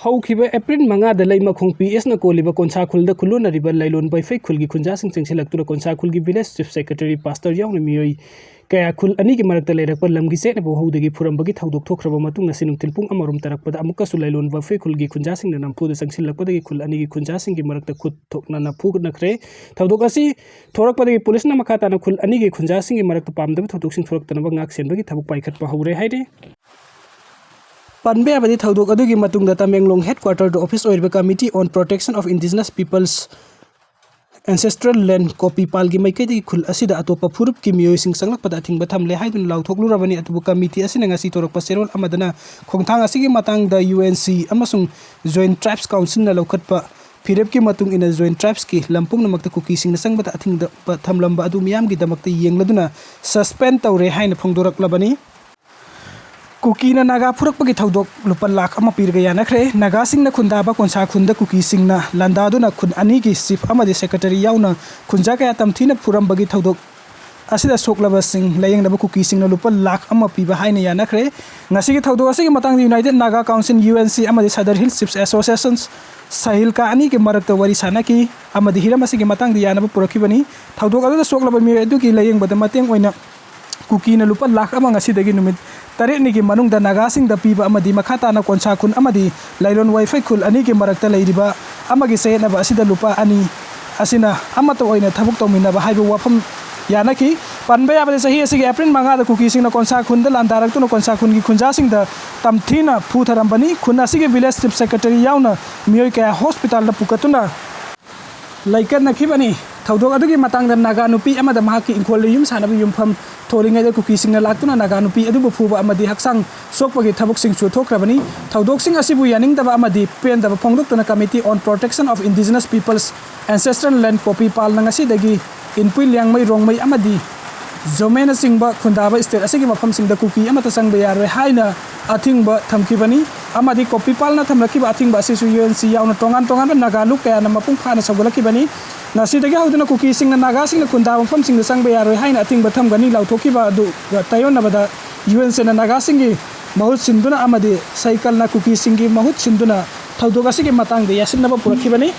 हौखिबा April 5 दा lemma खोंग PS ना कोलिबा कोनसा खुलदा खुलुनरिबा लैलोन बाइफै खुलगी खुंजासिंग चंगसिलक्तुना कोनसा खुलगी विलेज चीफ सेक्रेटरी पास्टर यावना मियोई कया खुल अनि की मरकता लेरकपा लमगी सेना बहुदगी फुरमबगी थौदोक थोखरबा मतुंग नसिनुं तिलपुंग अमरुम तरकपदा अमुकसु लैलोन बाइफै खुलगी खुंजासिंग ना नमफुदा चंगसिलक्पदगी खुल अनि की खुंजासिंग की मरकता खुद थोकना नफुग नखरे थौदोक असि थोरकपदगी पुलिस ना मखाताना खुल अनि की खुंजासिंग की मरकता पामदब थौदोकसिंग थोरकतनबा ngaक senbagi thabuk paikhatpa hore haire Panbe abadi thaudok adugi matungda Tamenglong headquarter the office oirba committee on protection of indigenous peoples ancestral land copy palgi maikedi khul asida atopa phurup ki miyoi sing sanglak pada thingba thamle haidun lauthoklu rabani atubu committee asina ngasi torokpa serol amadana khongthang asigi matang da UNC amasung joint tribes council na lokhatpa phirep ki matung ina joint tribes ki lampung namakta kuki sing na sangbata athingda thamlamba adu miyam gi damakta yengladuna suspend tawre haina phongdorak labani Kuki na naga purak pagi thaudok lupa lak ama pirga yanakre naga sing na khundaba konsa khunda kuki sing na landadu na khun ani ki chief amadi secretary yauna khunja kaya tamthina puram bagi thaudok asida soklaba sing layeng na kuki sing na lupa lak ama piba haina yanakre ngasi ki thaudok asigi matang United Naga Council UNC amadi Sadar Hill Chiefs Associations sahil ka ani ke marakta wari sana ki amadi hiram asigi matang di yanaba purakibani thaudok adu soklaba mi edu ki layeng bada mateng oina kuki na lupa lak ama ngasi dagi numit Tarik ni ki manung da naga sing da piba amadi makata na konsa kun amadi lailon wifi khul ani ki marakta leiriba amagi se na ba asida lupa ani asina amato oina thabuk tomina ba haibu wafam yanaki panbe abade sahi asigi April 5 da kuki sing na konsa kun da landarak tu na konsa kun gi khunja sing da tamthina putharam bani khun asigi village chief secretary yauna miyoi ka hospital da pukatuna laikan na khibani thaudok adugi matang da naga nupi amada mahaki ingkhol yum sana bi yumpham thoringa da kuki sing na laktuna naga nupi adubu phuba amadi haksang sokpagi thabuk sing chu thokrabani thaudok sing asibu yaning daba amadi pen daba phongdok tuna committee on protection of indigenous peoples ancestral land copy pal na ngasi dagi inpui liangmai rongmai amadi zomena singba khundaba state asigi mafam sing da kuki amata sangba yarwe haina athingba thamkibani amadi copy pal na thamrakiba athingba asisu UNC yauna tongan naga luk kaya na mapung phana sagolakibani nasi dagi hauduna kuki sing na naga sing na khundaba mafam sing da sangba yarwe haina athingba thamgani lauthokiba adu tayon nabada UNC na naga sing gi mahut sinduna amadi cycle na kuki sing gi mahut sinduna thaudok asigi matang de yasin naba purakibani